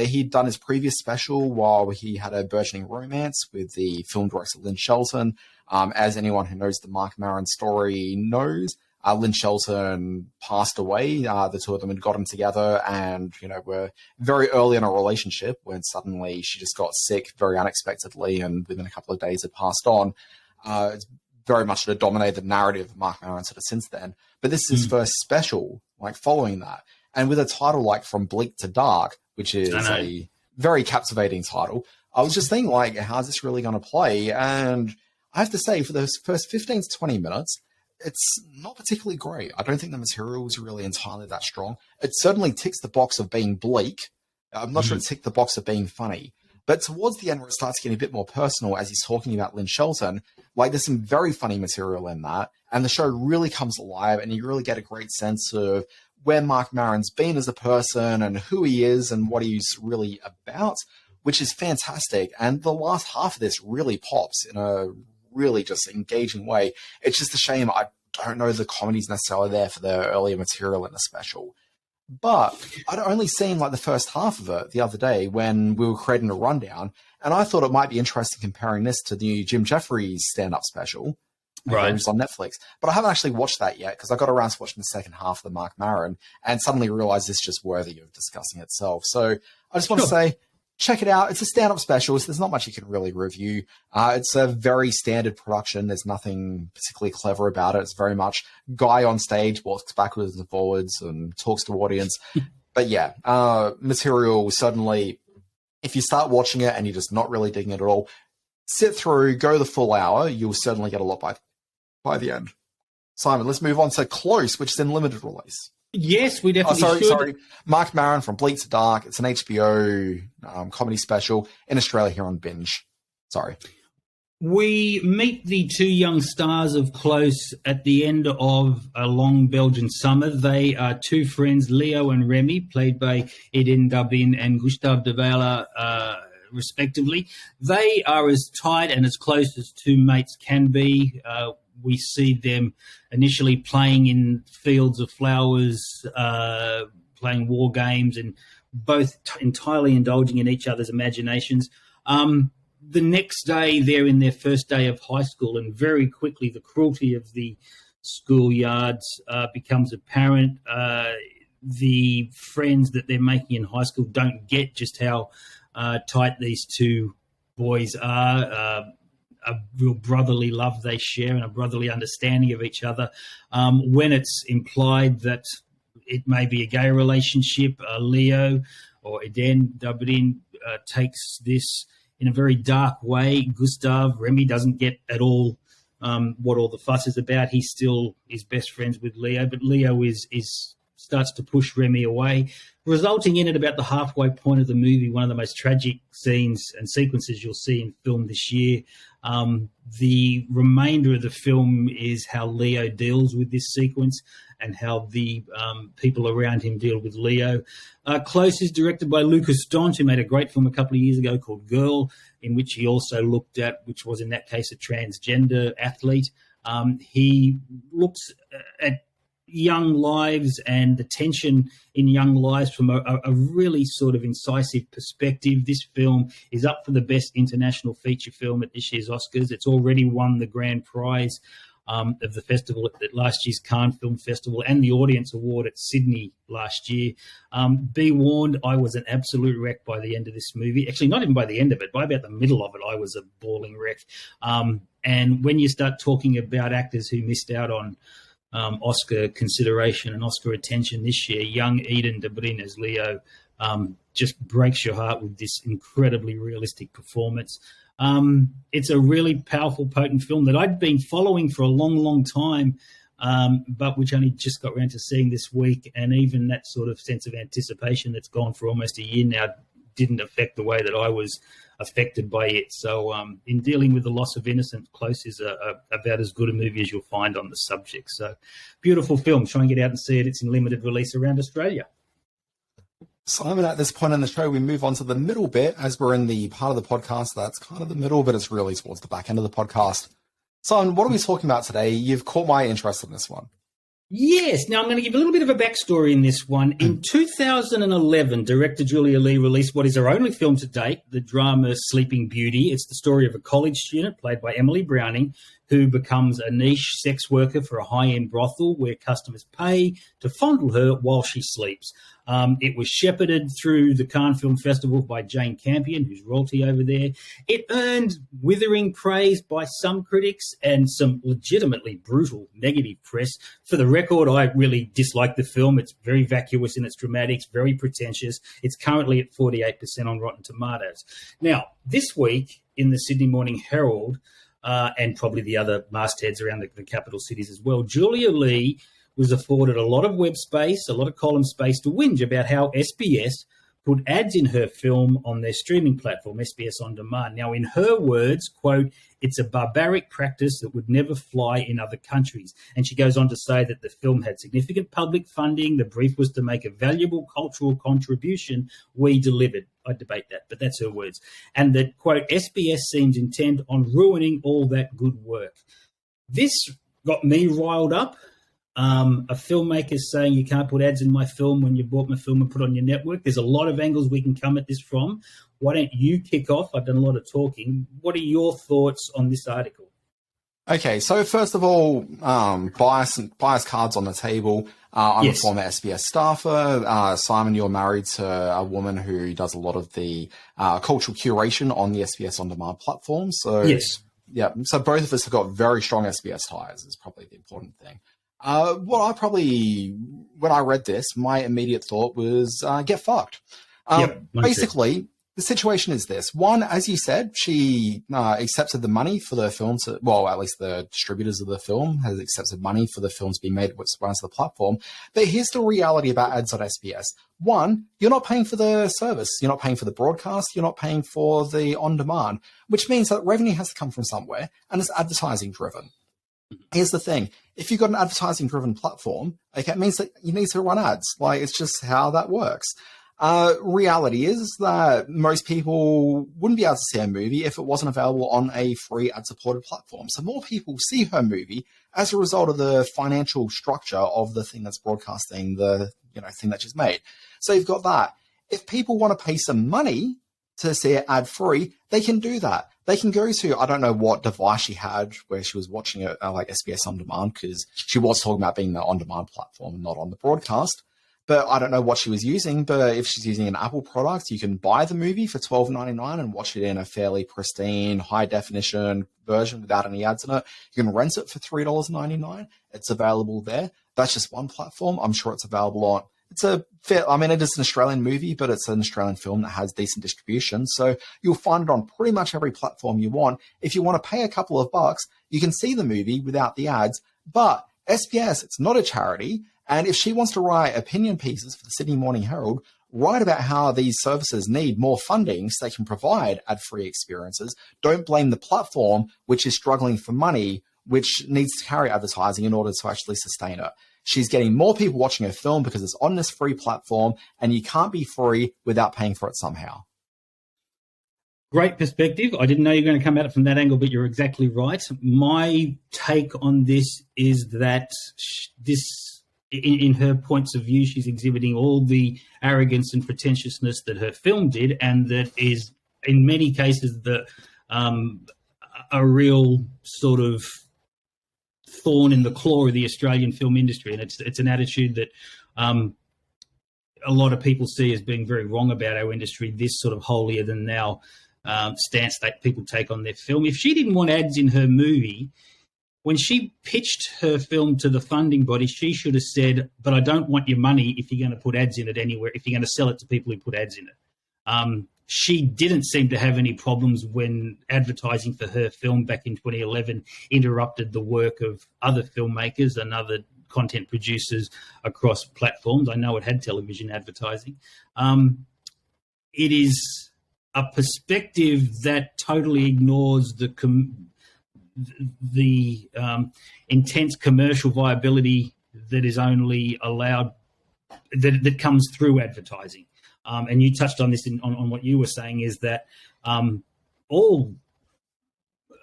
S1: He'd done his previous special while he had a burgeoning romance with the film director Lynn Shelton. As anyone who knows the Marc Maron story knows, Lynn Shelton passed away. The two of them had gotten together and, were very early in a relationship when suddenly she just got sick very unexpectedly, and within a couple of days had passed on. It's very much sort of dominated the narrative of Marc Maron sort of since then. But this is his first special, following that. And with a title like From Bleak to Dark, which is a very captivating title, I was just thinking, how's this really going to play? And I have to say, for those first 15 to 20 minutes, it's not particularly great. I don't think the material is really entirely that strong. It certainly ticks the box of being bleak. I'm not sure it ticked the box of being funny. But towards the end, where it starts getting a bit more personal, as he's talking about Lynn Shelton, there's some very funny material in that. And the show really comes alive, and you really get a great sense of where Marc Maron's been as a person and who he is and what he's really about, which is fantastic. And the last half of this really pops in a really just engaging way. It's just a shame I don't know the comedy's necessarily there for the earlier material in the special. But I'd only seen the first half of it the other day when we were creating a rundown, and I thought it might be interesting comparing this to the new Jim Jeffries stand-up special, which is on Netflix. But I haven't actually watched that yet because I got around to watching the second half of the Marc Maron and suddenly realized it's just worthy of discussing itself. So I just want to say, check it out. It's a stand-up special, so there's not much you can really review. It's a very standard production. There's nothing particularly clever about it. It's very much guy on stage, walks backwards and forwards and talks to audience. But yeah, material certainly, if you start watching it and you're just not really digging it at all, sit through, go the full hour. You'll certainly get a lot by the end. Simon, let's move on to Close, which is in limited release.
S2: Yes, we definitely should.
S1: Sorry. Marc Maron, From Bleak to Dark. It's an HBO comedy special in Australia here on Binge. Sorry.
S2: We meet the two young stars of Close at the end of a long Belgian summer. They are two friends, Leo and Remy, played by Eden Dublin and Gustav de Vela, respectively. They are as tight and as close as two mates can be. We see them initially playing in fields of flowers, playing war games, and both entirely indulging in each other's imaginations. The next day, they're in their first day of high school, and very quickly the cruelty of the schoolyards becomes apparent. The friends that they're making in high school don't get just how tight these two boys are. A real brotherly love they share and a brotherly understanding of each other. When it's implied that it may be a gay relationship, Leo or Eden Dublin takes this in a very dark way. Gustav, Remy doesn't get at all what all the fuss is about. He still is best friends with Leo, but Leo starts to push Remy away, resulting in, at about the halfway point of the movie, one of the most tragic scenes and sequences you'll see in film this year. The remainder of the film is how Leo deals with this sequence and how the people around him deal with Leo. Close is directed by Lucas Dont, who made a great film a couple of years ago called Girl, in which he also looked at, which was in that case a transgender athlete. He looks at young lives and the tension in young lives from a really sort of incisive perspective. This film is up for the best international feature film at this year's Oscars. It's already won the grand prize of the festival at last year's Cannes Film Festival and the Audience Award at Sydney last year. Be warned, I was an absolute wreck by the end of this movie. Actually, not even by the end of it. By about the middle of it, I was a bawling wreck. And when you start talking about actors who missed out on Oscar consideration and Oscar attention this year, young Eden Dublin as Leo just breaks your heart with this incredibly realistic performance. It's a really powerful, potent film that I'd been following for a long, long time, but which only just got around to seeing this week. And even that sort of sense of anticipation that's gone for almost a year now didn't affect the way that I was affected by it. So in dealing with the loss of innocence, Close is about as good a movie as you'll find on the subject. So beautiful film. Try and get out and see it. It's in limited release around Australia.
S1: Simon, at this point in the show, we move on to the middle bit, as we're in the part of the podcast that's kind of the middle, but it's really towards the back end of the podcast. Simon, what are we talking about today? You've caught my interest in this one.
S2: Yes. Now, I'm going to give a little bit of a backstory in this one. In 2011, director Julia Leigh released what is her only film to date, the drama Sleeping Beauty. It's the story of a college student, played by Emily Browning, who becomes a niche sex worker for a high-end brothel where customers pay to fondle her while she sleeps. It was shepherded through the Cannes Film Festival by Jane Campion, who's royalty over there. It earned withering praise by some critics and some legitimately brutal negative press. For the record, I really dislike the film. It's very vacuous in its dramatics, very pretentious. It's currently at 48% on Rotten Tomatoes. Now, this week in the Sydney Morning Herald, and probably the other mastheads around the capital cities as well, Julia Leigh was afforded a lot of web space, a lot of column space to whinge about how SBS put ads in her film on their streaming platform, SBS On Demand. Now, in her words, quote, "It's a barbaric practice that would never fly in other countries." And she goes on to say that the film had significant public funding. The brief was to make a valuable cultural contribution. We delivered. I debate that, but that's her words. And that, quote, "SBS seems intent on ruining all that good work." This got me riled up. A filmmaker saying you can't put ads in my film when you bought my film and put it on your network. There's a lot of angles we can come at this from. Why don't you kick off? I've done a lot of talking. What are your thoughts on this article?
S1: Okay, so first of all, bias cards on the table. I'm a former SBS staffer. Simon, you're married to a woman who does a lot of the cultural curation on the SBS On Demand platform. So, yeah, so both of us have got very strong SBS ties is probably the important thing. When I read this, my immediate thought was, get fucked. Basically, the situation is this. One, as you said, she accepted the money for the film to, well, at least the distributors of the film has accepted money for the film to be made, which runs the platform. But here's the reality about ads on SBS. One, you're not paying for the service. You're not paying for the broadcast. You're not paying for the on-demand, which means that revenue has to come from somewhere, and it's advertising driven. Here's the thing. If you've got an advertising driven platform, okay, it means that you need to run ads. Like, it's just how that works. Reality is that most people wouldn't be able to see a movie if it wasn't available on a free ad-supported platform. So more people see her movie as a result of the financial structure of the thing that's broadcasting the thing that she's made. So you've got that. If people want to pay some money to see it ad-free, they can do that. They can go to, I don't know what device she had where she was watching it, like SBS On Demand, because she was talking about being the on-demand platform and not on the broadcast. But I don't know what she was using. But if she's using an Apple product, you can buy the movie for $12.99 and watch it in a fairly pristine, high-definition version without any ads in it. You can rent it for $3.99. It's available there. That's just one platform. I'm sure it's available on. It's a fair, I mean, it is an Australian movie, but it's an Australian film that has decent distribution. So you'll find it on pretty much every platform you want. If you want to pay a couple of bucks, you can see the movie without the ads. But SBS, it's not a charity. And if she wants to write opinion pieces for the Sydney Morning Herald, write about how these services need more funding so they can provide ad-free experiences, don't blame the platform, which is struggling for money, which needs to carry advertising in order to actually sustain it. She's getting more people watching her film because it's on this free platform, and you can't be free without paying for it somehow.
S2: Great perspective. I didn't know you were going to come at it from that angle, but you're exactly right. My take on this is that this, in her points of view, she's exhibiting all the arrogance and pretentiousness that her film did, and that is, in many cases, a real sort of thorn in the claw of the Australian film industry. And it's an attitude that a lot of people see as being very wrong about our industry, this sort of holier-than-thou stance that people take on their film. If she didn't want ads in her movie, when she pitched her film to the funding body, she should have said, but I don't want your money if you're going to put ads in it anywhere, if you're going to sell it to people who put ads in it. She didn't seem to have any problems when advertising for her film back in 2011 interrupted the work of other filmmakers and other content producers across platforms. I know it had television advertising. It is a perspective that totally ignores the intense commercial viability that is only allowed, that comes through advertising. And you touched on this on what you were saying, is that all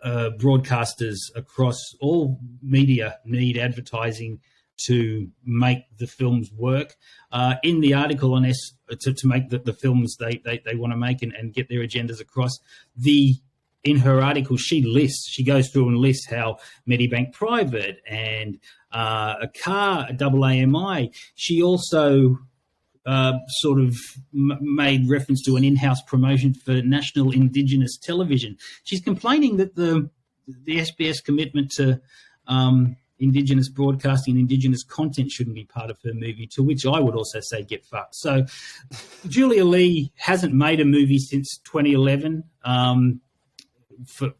S2: broadcasters across all media need advertising to make the films work. In the article on to make the films they want to make and get their agendas across, in her article, she goes through and lists how Medibank Private and a car, a AAMI. She also sort of made reference to an in-house promotion for national Indigenous television. She's complaining that the SBS commitment to Indigenous broadcasting and Indigenous content shouldn't be part of her movie, to which I would also say get fucked. So Julia Leigh hasn't made a movie since 2011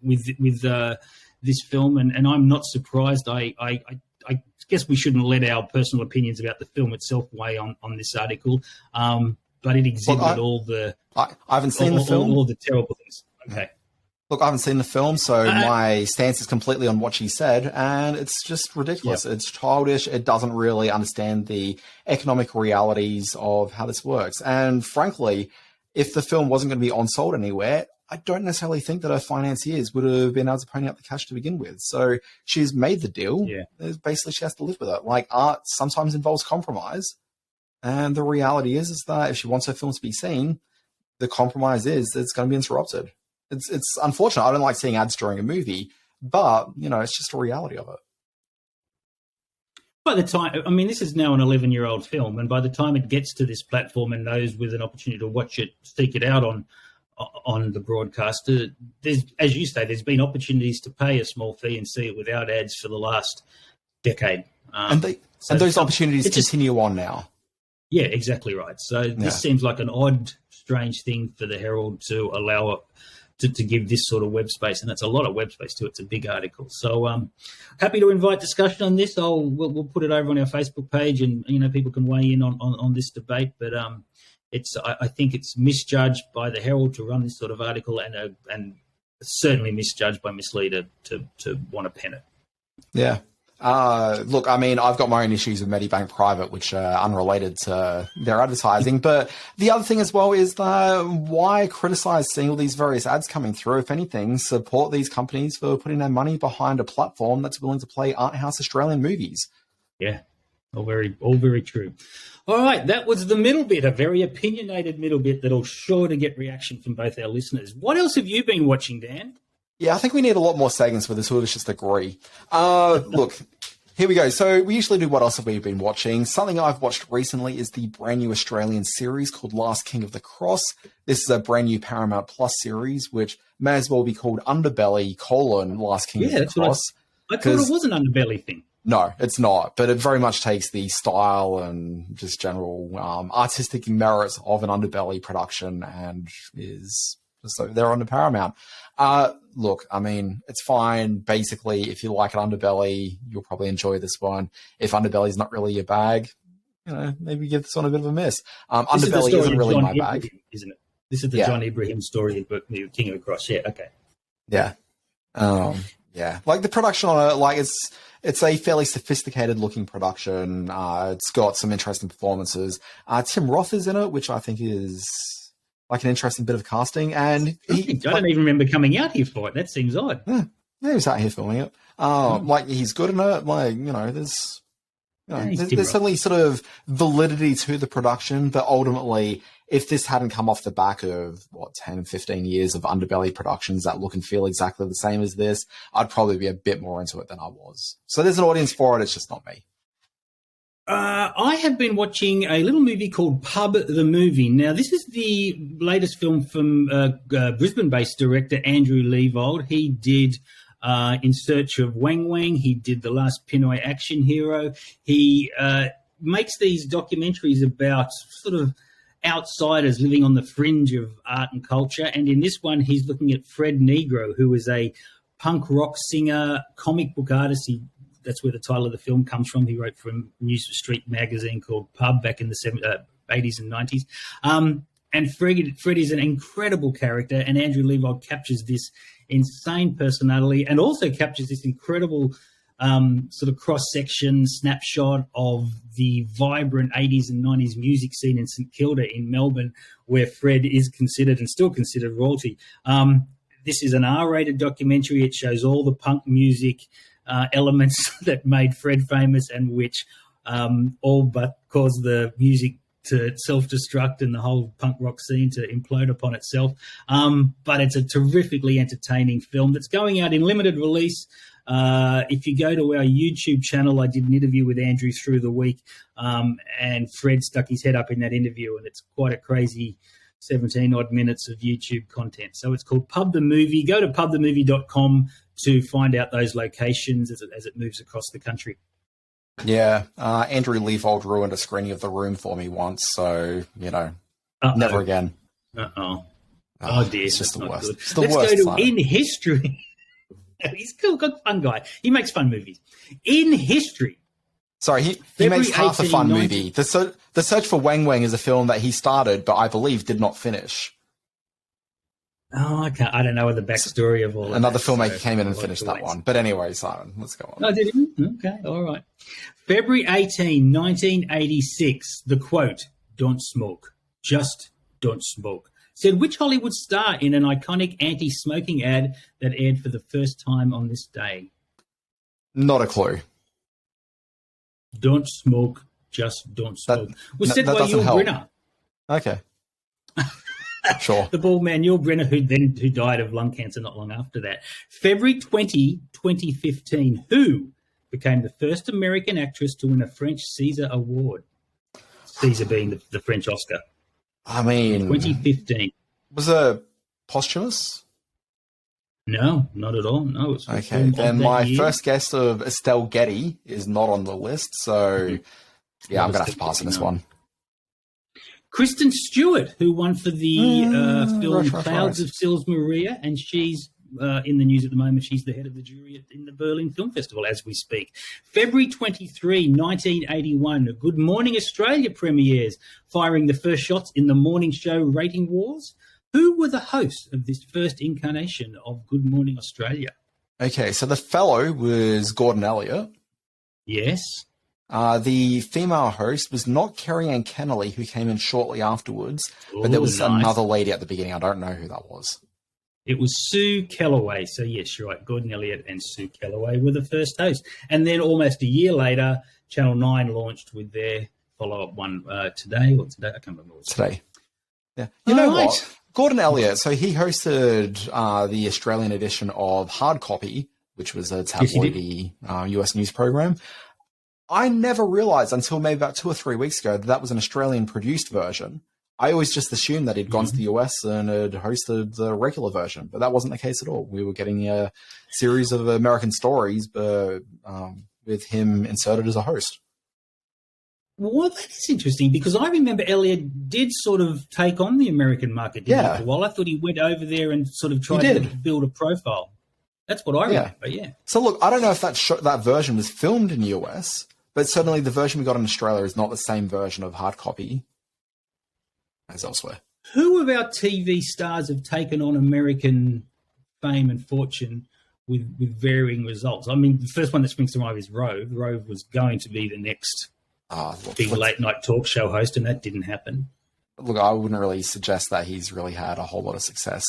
S2: with this film, and I'm not surprised. I guess we shouldn't let our personal opinions about the film itself weigh on this article, but it exhibited I
S1: haven't seen the film.
S2: All the terrible things. Okay.
S1: Look, I haven't seen the film, so my stance is completely on what she said, and it's just ridiculous. Yep. It's childish. It doesn't really understand the economic realities of how this works. And frankly, if the film wasn't going to be on-sold anywhere, I don't necessarily think that her financiers would have been able to pony up the cash to begin with. So she's made the deal. Yeah. Basically, she has to live with it. Like, art sometimes involves compromise. And the reality is that if she wants her film to be seen, the compromise is that it's going to be interrupted. It's unfortunate. I don't like seeing ads during a movie, but, it's just a reality of it.
S2: By the time, I mean, this is now an 11-year-old film, and by the time it gets to this platform and those with an opportunity to watch it, seek it out on the broadcaster, there's, as you say, there's been opportunities to pay a small fee and see it without ads for the last decade.
S1: And those opportunities continue on now.
S2: Yeah, exactly right. So this seems like an odd strange thing for the Herald to allow it to give this sort of web space, and that's a lot of web space too. It's a big article. So happy to invite discussion on this. We'll put it over on our Facebook page, and people can weigh in on this debate. But I think it's misjudged by the Herald to run this sort of article, and certainly misjudged by Miss Leigh to want to pen it.
S1: Yeah. Look, I mean, I've got my own issues with Medibank Private, which are unrelated to their advertising. But the other thing as well is why criticize seeing all these various ads coming through? If anything, support these companies for putting their money behind a platform that's willing to play art house Australian movies.
S2: Yeah, all very true. All right, that was the middle bit, a very opinionated middle bit that'll sure to get reaction from both our listeners. What else have you been watching, Dan?
S1: Yeah, I think we need a lot more segments for this. We'll just agree. Look, here we go. So we usually do what else have we been watching. Something I've watched recently is the brand new Australian series called Last King of the Cross. This is a brand new Paramount Plus series, which may as well be called Underbelly: Last King of the Cross.
S2: I thought it was an Underbelly thing.
S1: No, it's not. But it very much takes the style and just general artistic merits of an Underbelly production and is just over there on the Paramount. Look, I mean, it's fine. Basically, if you like an Underbelly, you'll probably enjoy this one. If Underbelly's not really your bag, maybe give this one a bit of a miss. Underbelly isn't really my bag,
S2: isn't it? This is the John Ibrahim story, but King of the Cross. Yeah, okay.
S1: Yeah, yeah. Like the production on it, like it's a fairly sophisticated looking production. It's got some interesting performances. Tim Roth is in it, which I think is like an interesting bit of casting, and
S2: I don't even remember coming out here for it. That seems odd.
S1: Yeah, he was out here filming it. Like he's good in it. Like there's certainly sort of validity to the production, but ultimately, if this hadn't come off the back of 10, 15 years of Underbelly productions that look and feel exactly the same as this, I'd probably be a bit more into it than I was. So there's an audience for it. It's just not me.
S2: I have been watching a little movie called Pub the Movie. Now, this is the latest film from Brisbane-based director Andrew Leigh. He did In Search of Wang Wang. He did The Last Pinoy Action Hero. He makes these documentaries about sort of outsiders living on the fringe of art and culture. And in this one, he's looking at Fred Negro, who is a punk rock singer, comic book artist. That's where the title of the film comes from. He wrote for a News Street magazine called Pub back in the 80s and 90s. And Fred is an incredible character, and Andrew Leigh captures this insane personality and also captures this incredible sort of cross-section snapshot of the vibrant 80s and 90s music scene in St Kilda in Melbourne, where Fred is considered and still considered royalty. This is an R-rated documentary. It shows all the punk music elements that made Fred famous and which all but caused the music to self-destruct and the whole punk rock scene to implode upon itself. But it's a terrifically entertaining film that's going out in limited release. If you go to our YouTube channel, I did an interview with Andrew through the week, and Fred stuck his head up in that interview, and it's quite a crazy 17-odd minutes of YouTube content. So it's called Pub the Movie. Go to pubthemovie.com to find out those locations as it moves across the country.
S1: Yeah, Andrew Leigh ruined a screening of The Room for me once, so, never again.
S2: Oh, dear.
S1: It's just the worst.
S2: It's the worst. Let's go to In History. He's cool, good, fun guy. He makes fun movies. In History.
S1: Sorry, he makes half a fun movie. The Search for Wang Wang is a film that he started, but I believe did not finish.
S2: Oh, I don't know the backstory of all that.
S1: Another filmmaker came in and finished that one. But anyway, Simon, let's go on.
S2: Oh, did he? Okay, all right. February 18, 1986, the quote, "Don't smoke, just don't smoke," said which Hollywood star in an iconic anti-smoking ad that aired for the first time on this day?
S1: Not a clue.
S2: Don't smoke, just don't smoke. Was said by Yul Brynner.
S1: Okay. Sure.
S2: The bald man Yul Brynner, who died of lung cancer not long after that. February 20, 2015, who became the first American actress to win a French César Award? César being the French Oscar.
S1: I mean...
S2: 2015.
S1: Was it posthumous?
S2: No, not at all. No, it's
S1: okay. Then my first guess of Estelle Getty is not on the list, so yeah, I'm going to have to pass on this one.
S2: Kristen Stewart, who won for the film
S1: right.
S2: Clouds of Sils Maria, and she's in the news at the moment. She's the head of the jury in the Berlin Film Festival as we speak. February 23, 1981, Good Morning Australia premieres, firing the first shots in the morning show Rating Wars. Who were the hosts of this first incarnation of Good Morning Australia?
S1: Okay, so the fellow was Gordon Elliott.
S2: Yes.
S1: The female host was not Kerry Ann Kennelly, who came in shortly afterwards, but there was
S2: nice.
S1: another lady at the beginning. I don't know who that was.
S2: It was Sue Kellaway. So, yes, you're right. Gordon Elliott and Sue Kellaway were the first hosts. And then almost a year later, Channel 9 launched with their follow-up one today. I can't remember what it was.
S1: Today. Yeah. You know what? Gordon Elliott, so he hosted the Australian edition of Hard Copy, which was a tabloidy US news program. I never realized until maybe about 2 or 3 weeks ago that was an Australian-produced version. I always just assumed that he'd gone to the US and had hosted the regular version, but that wasn't the case at all. We were getting a series of American stories, but with him inserted as a host.
S2: Well, that is interesting because I remember Elliott did sort of take on the American market. For a while. I thought he went over there and sort of tried to build a profile. That's what I remember, yeah.
S1: So look, I don't know if that version was filmed in the US, but certainly the version we got in Australia is not the same version of Hard Copy as elsewhere.
S2: Who of our TV stars have taken on American fame and fortune with varying results? I mean, the first one that springs to mind is Rove. Rove was going to be the next big late-night talk show host, and that didn't happen.
S1: Look, I wouldn't really suggest that he's really had a whole lot of success.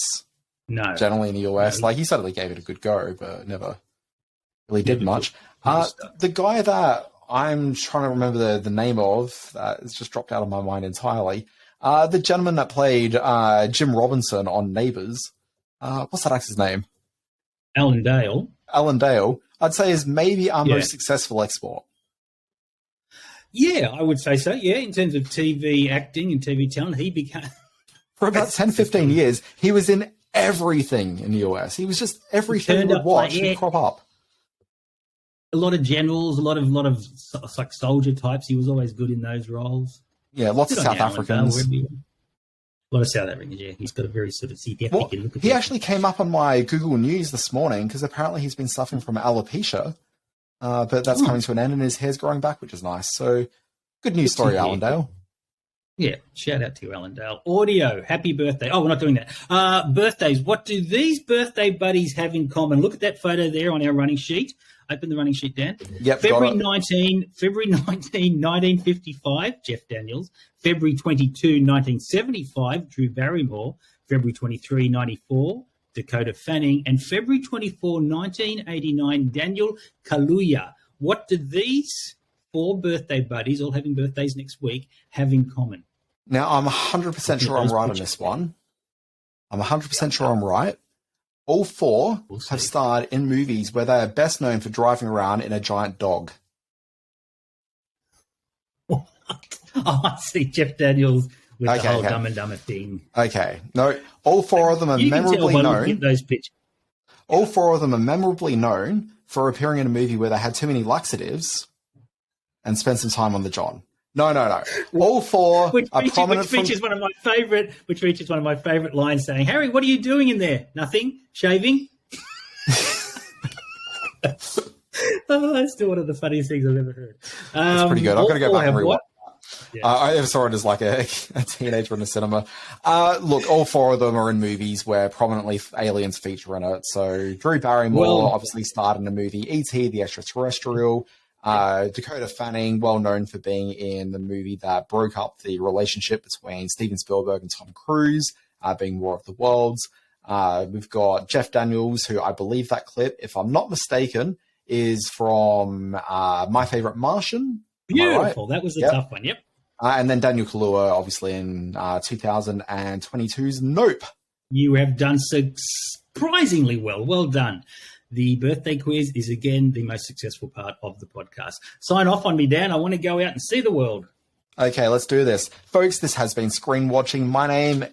S2: No.
S1: Generally in the US. Like, he certainly gave it a good go, but never really did much. The guy that I'm trying to remember the name of, it's just dropped out of my mind entirely. The gentleman that played Jim Robinson on Neighbours. What's that actor's name?
S2: Alan Dale.
S1: Alan Dale, I'd say, is maybe our most successful export.
S2: Yeah, I would say so, yeah. In terms of TV acting and TV talent, he became...
S1: For about 10, 15 years, he was in everything in the US. He was just everything you would watch he'd crop up.
S2: A lot of generals, a lot of like soldier types. He was always good in those roles.
S1: Yeah, lots of South Africans.
S2: A lot of South Africans, yeah. He's got a very sort of look.
S1: He actually came up on my Google News this morning because apparently he's been suffering from alopecia, but that's coming to an end and his hair's growing back, which is nice. So, good news story, Alan Dale.
S2: Yeah, shout out to you, Alan Dale. Audio, happy birthday. Oh, we're not doing that. Birthdays. What do these birthday buddies have in common? Look at that photo there on our running sheet. Open the running sheet, Dan.
S1: Yep,
S2: February 19, 1955, Jeff Daniels. February 22, 1975, Drew Barrymore. February 23, 94, Dakota Fanning. And February 24, 1989, Daniel Kaluuya. What do these 4 birthday buddies, all having birthdays next week, have in common?
S1: Now, I'm 100% sure I'm right on this one. I'm 100% sure I'm right. All 4 have starred in movies where they are best known for driving around in a giant dog.
S2: Oh, I see Jeff Daniels with the whole Dumb and Dumber thing.
S1: Okay. No, all 4 of them are memorably known.
S2: Those pictures.
S1: All 4 of them are memorably known for appearing in a movie where they had too many laxatives and spent some time on the John. No. All 4 are prominent.
S2: Which features one of my favorite lines saying, "Harry, what are you doing in there? Nothing. Shaving." That's still one of the funniest things I've ever heard.
S1: That's pretty good. I've got to go back and rewatch.
S2: Yeah.
S1: I saw it as like a teenager in the cinema. Look, all 4 of them are in movies where prominently aliens feature in it. So Drew Barrymore obviously starred in a movie, E.T. the Extraterrestrial. Dakota Fanning, well known for being in the movie that broke up the relationship between Steven Spielberg and Tom Cruise, being War of the Worlds. We've got Jeff Daniels, who I believe that clip, if I'm not mistaken, is from My Favorite Martian.
S2: Beautiful. Right? That was a tough one. Yep.
S1: And then Daniel Kaluuya, obviously, in 2022's Nope.
S2: You have done surprisingly well. Well done. The birthday quiz is, again, the most successful part of the podcast. Sign off on me, Dan. I want to go out and see the world.
S1: Okay, let's do this. Folks, this has been Screen Watching. My name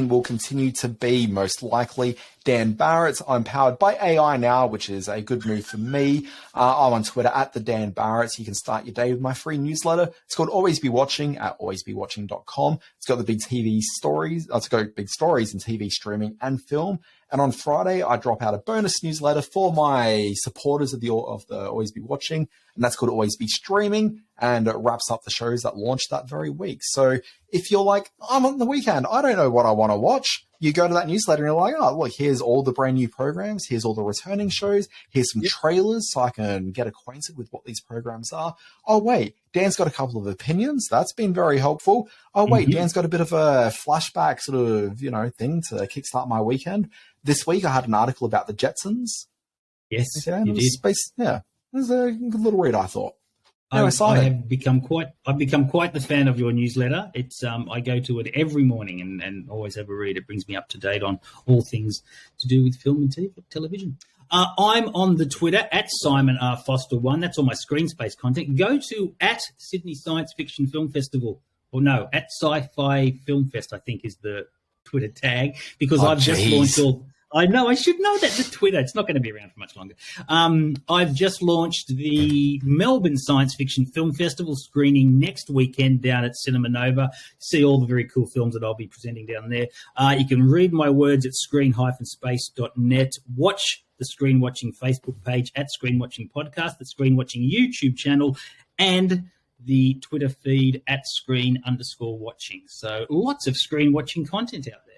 S1: will continue to be, most likely, Dan Barrett. I'm powered by AI now, which is a good move for me. I'm on Twitter at the Dan Barrett. You can start your day with my free newsletter. It's called Always Be Watching at alwaysbewatching.com. It's got the big TV stories. It's got big stories in TV streaming and film. And on Friday, I drop out a bonus newsletter for my supporters of the Always Be Watching, and that's called Always Be Streaming, and it wraps up the shows that launched that very week. So if you're like, I'm on the weekend, I don't know what I want to watch, you go to that newsletter and you're like, oh, look, here's all the brand new programs, here's all the returning shows, here's some trailers so I can get acquainted with what these programs are. Oh, wait, Dan's got a couple of opinions. That's been very helpful. Oh, wait, Dan's got a bit of a flashback sort of, thing to kickstart my weekend. This week I had an article about the Jetsons.
S2: Yes,
S1: you did. It was a good little read, I thought.
S2: Anyway, I've become quite the fan of your newsletter. It's I go to it every morning and always have a read. It brings me up to date on all things to do with film and television. I'm on the Twitter at Simon R. Foster 1. That's all my screen space content. Go to at Sydney Science Fiction Film Festival. Or no, at Sci-Fi Film Fest, I think is the Twitter tag, because I've just launched all. I know, I should know that. The Twitter, it's not going to be around for much longer. I've just launched the Melbourne Science Fiction Film Festival screening next weekend down at Cinema Nova. See all the very cool films that I'll be presenting down there. You can read my words at screen-space.net. Watch the Screen Watching Facebook page at Screen Watching Podcast, the Screen Watching YouTube channel, and the Twitter feed at screen_watching. So lots of screen watching content out there.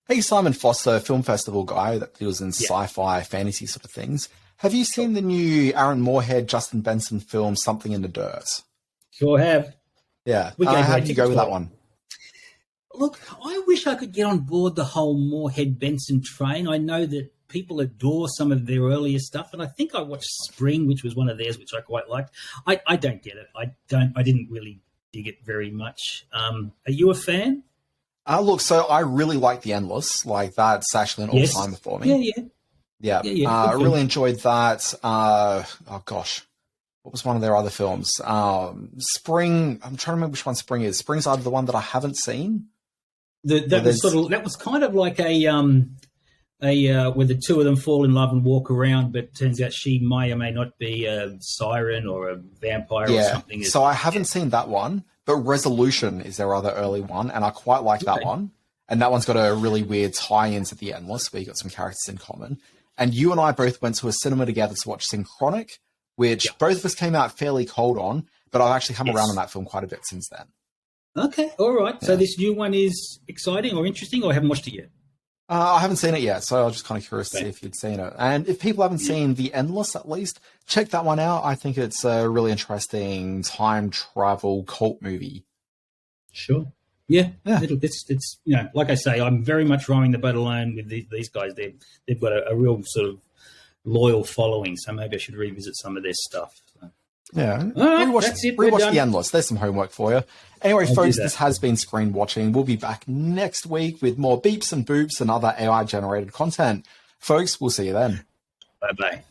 S1: Hey, Simon Foster, film festival guy that deals in sci-fi, fantasy sort of things. Have you seen the new Aaron Moorhead, Justin Benson film, Something in the Dirt?
S2: Sure have.
S1: Yeah. How did you go with that one?
S2: Look, I wish I could get on board the whole Moorhead-Benson train. I know that people adore some of their earlier stuff, and I think I watched Spring, which was one of theirs, which I quite liked. I don't get it. I didn't really dig it very much. Are you a fan?
S1: Look, so I really like The Endless. Like, that's actually an all-timer for me. Yeah. I really enjoyed that. Oh, gosh. What was one of their other films? Spring. I'm trying to remember which one Spring is. Spring's either the one that I haven't seen.
S2: That was kind of like a where the two of them fall in love and walk around, but turns out she may or may not be a siren or a vampire or something.
S1: So I haven't seen that one. But Resolution is their other early one, and I quite like that one. And that one's got a really weird tie-in to The Endless, where you got some characters in common. And you and I both went to a cinema together to watch Synchronic, which both of us came out fairly cold on, but I've actually come around on that film quite a bit since then.
S2: Okay, all right. Yeah. So this new one is exciting or interesting, or I haven't watched it yet?
S1: I haven't seen it yet, so I was just kind of curious to see if you'd seen it. And if people haven't seen The Endless, at least, check that one out. I think it's a really interesting time travel cult movie.
S2: Sure. Yeah. It's like I say, I'm very much rowing the boat alone with these guys. They've got a real sort of loyal following, so maybe I should revisit some of their stuff. So.
S1: Yeah.
S2: Rewatch
S1: The Endless. There's some homework for you. Anyway, folks, this has been Screen Watching. We'll be back next week with more beeps and boops and other AI-generated content. Folks, we'll see you then.
S2: Bye-bye.